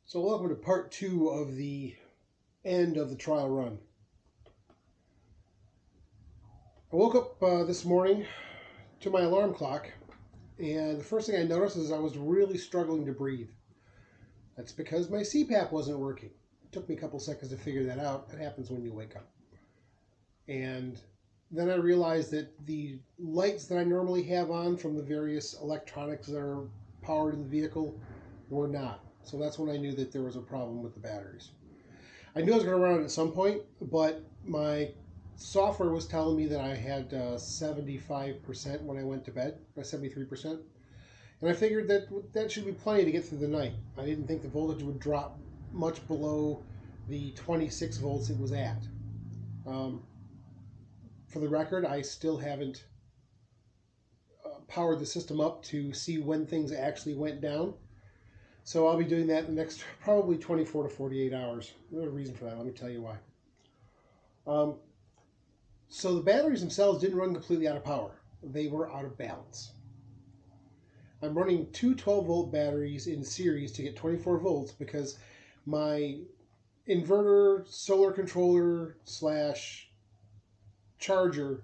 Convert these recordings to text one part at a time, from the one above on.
So welcome to part 2 of the end of the trial run. I woke up this morning to my alarm clock, and the first thing I noticed is I was really struggling to breathe. That's because my CPAP wasn't working. It took me a couple seconds to figure that out. It happens when you wake up. And then I realized that the lights that I normally have on from the various electronics that are powered in the vehicle were not. So that's when I knew that there was a problem with the batteries. I knew I was going to run out at some point, but my software was telling me that I had 75% when I went to bed, or 73%. And I figured that that should be plenty to get through the night. I didn't think the voltage would drop much below the 26 volts it was at. For the record, I still haven't powered the system up to see when things actually went down. So I'll be doing that in the next probably 24 to 48 hours. There's a reason for that. Let me tell you why. So the batteries themselves didn't run completely out of power. They were out of balance. I'm running two 12-volt batteries in series to get 24 volts because my inverter, solar controller slash charger,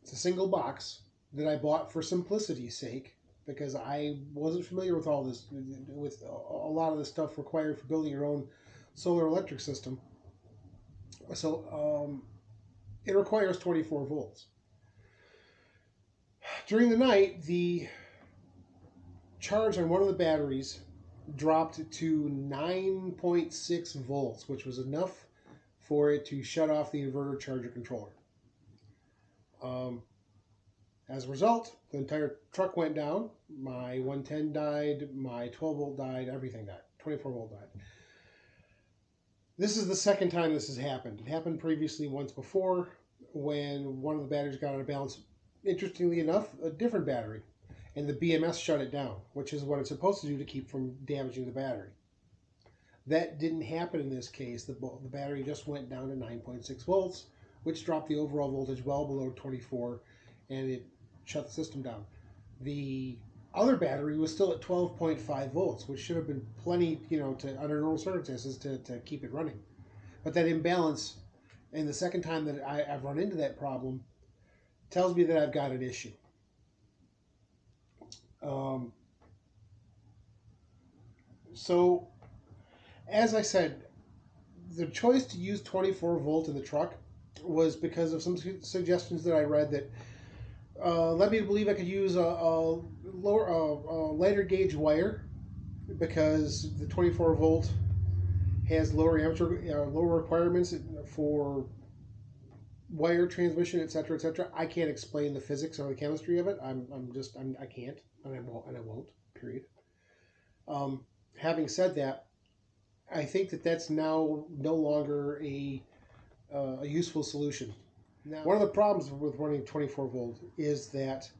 it's a single box that I bought for simplicity's sake because I wasn't familiar with all this, with a lot of the stuff required for building your own solar electric system. So it requires 24 volts. During the night, the charge on one of the batteries dropped to 9.6 volts, which was enough for it to shut off the inverter charger controller. As a result, the entire truck went down. My 110 died, my 12 volt died, everything died. 24 volt died. This is the second time this has happened. It happened previously once before when one of the batteries got out of balance. Interestingly enough, a different battery, and the BMS shut it down, which is what it's supposed to do to keep from damaging the battery. That didn't happen in this case. The battery just went down to 9.6 volts, which dropped the overall voltage well below 24, and it shut the system down. The other battery was still at 12.5 volts, which should have been plenty, under normal circumstances, to keep it running. But that imbalance, and the second time that I've run into that problem, tells me that I've got an issue. So, as I said, the choice to use 24 volt in the truck was because of some suggestions that I read that led me to believe I could use a lighter gauge wire because the 24 volt has lower amperage, lower requirements for wire transmission, etc., etc. I can't explain the physics or the chemistry of it. I can't, and I won't. Period. Having said that, I think that that's now no longer a useful solution. Now, one of the problems with running 24 volt is that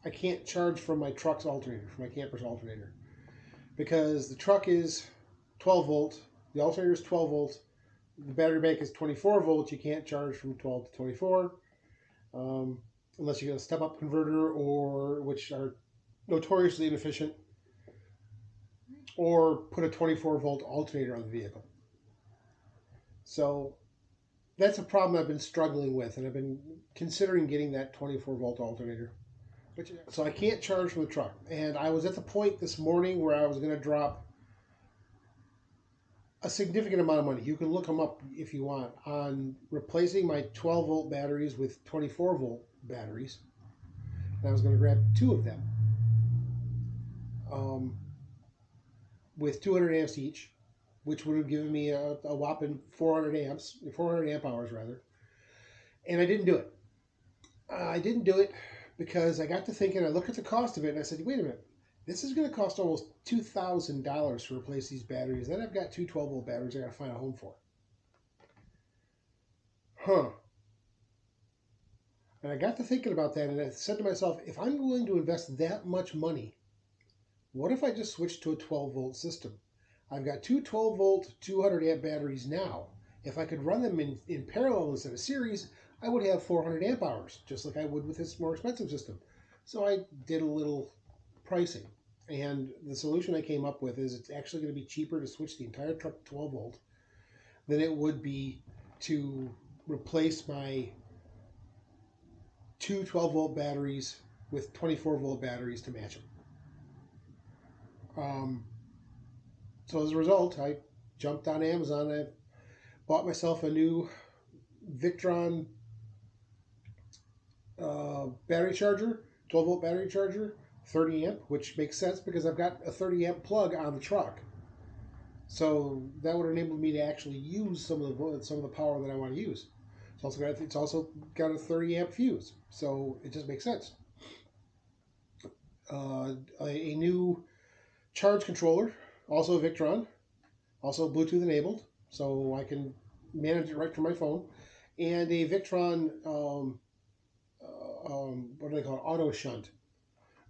I can't charge from my truck's alternator, from my camper's alternator, because the truck is 12 volt, the alternator is 12 volt, the battery bank is 24 volts. You can't charge from 12 to 24 unless you get a step-up converter, or which are notoriously inefficient, or put a 24 volt alternator on the vehicle. So that's a problem I've been struggling with, and I've been considering getting that 24 volt alternator. So I can't charge from the truck. And I was at the point this morning where I was going to drop a significant amount of money. You can look them up if you want, on replacing my 12 volt batteries with 24 volt batteries. And I was going to grab two of them with 200 amps each, which would have given me a whopping 400 amp hours rather. And I didn't do it. I didn't do it because I got to thinking, I looked at the cost of it, and I said, wait a minute, this is going to cost almost $2,000 to replace these batteries. Then I've got two 12 volt batteries I got to find a home for. And I got to thinking about that, and I said to myself, if I'm willing to invest that much money, what if I just switched to a 12 volt system? I've got two 12 volt 200 amp batteries now. If I could run them in parallel instead of series, I would have 400 amp hours, just like I would with this more expensive system. So I did a little pricing. And the solution I came up with is it's actually going to be cheaper to switch the entire truck to 12 volt than it would be to replace my two 12 volt batteries with 24 volt batteries to match them. So as a result, I jumped on Amazon. I bought myself a new Victron battery charger, 12 volt battery charger, 30 amp, which makes sense because I've got a 30 amp plug on the truck. So that would enable me to actually use some of the power that I want to use. It's also got a 30 amp fuse, so it just makes sense. A new charge controller, also Victron, also Bluetooth enabled, so I can manage it right from my phone, and a Victron what do they call it? Auto shunt,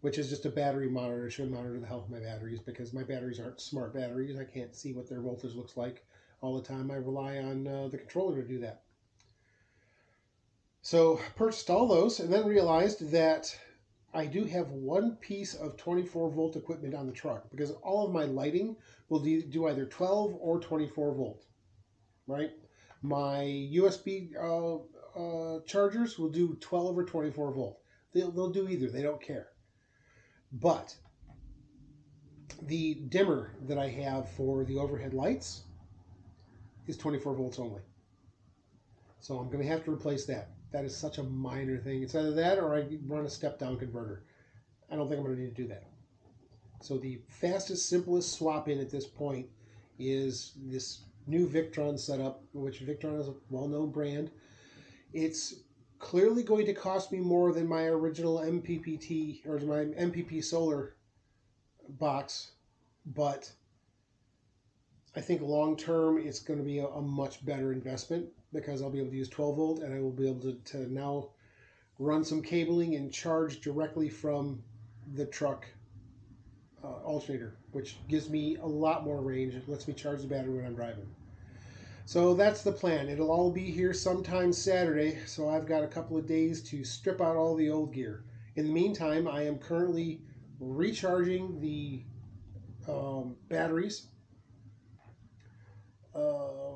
which is just a battery monitor. It should monitor the health of my batteries because my batteries aren't smart batteries. I can't see what their voltage looks like all the time. I rely on the controller to do that. So purchased all those and then realized that I do have one piece of 24 volt equipment on the truck because all of my lighting will do either 12 or 24 volt, right? My USB chargers will do 12 or 24 volt. They'll do either. They don't care. But the dimmer that I have for the overhead lights is 24 volts only. So I'm going to have to replace that. That is such a minor thing. It's either that or I run a step-down converter. I don't think I'm going to need to do that. So the fastest, simplest swap in at this point is this new Victron setup, which Victron is a well-known brand. It's clearly going to cost me more than my original MPPT or my MPP solar box, but I think long term it's going to be a much better investment because I'll be able to use 12 volt and I will be able to now run some cabling and charge directly from the truck alternator, which gives me a lot more range. It lets me charge the battery when I'm driving. So that's the plan. It'll all be here sometime Saturday, so I've got a couple of days to strip out all the old gear. In the meantime, I am currently recharging the batteries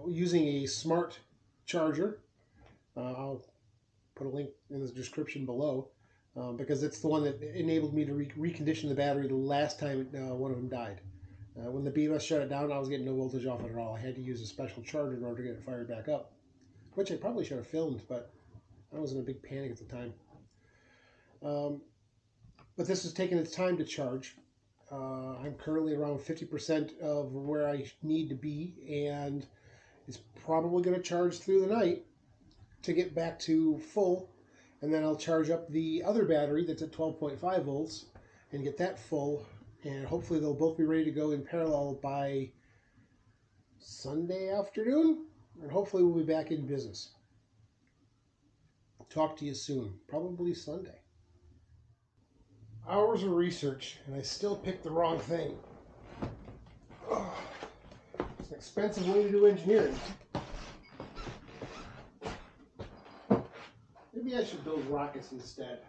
using a smart charger. I'll put a link in the description below because it's the one that enabled me to recondition the battery the last time one of them died. When the BMS shut it down, I was getting no voltage off it at all. I had to use a special charger in order to get it fired back up, which I probably should have filmed, but I was in a big panic at the time. But this is taking its time to charge. I'm currently around 50% of where I need to be, and it's probably going to charge through the night to get back to full, and then I'll charge up the other battery that's at 12.5 volts and get that full, and hopefully they'll both be ready to go in parallel by Sunday afternoon, and hopefully we'll be back in business. Talk to you soon, probably Sunday. Hours of research, and I still picked the wrong thing. Oh, it's an expensive way to do engineering. Maybe I should build rockets instead.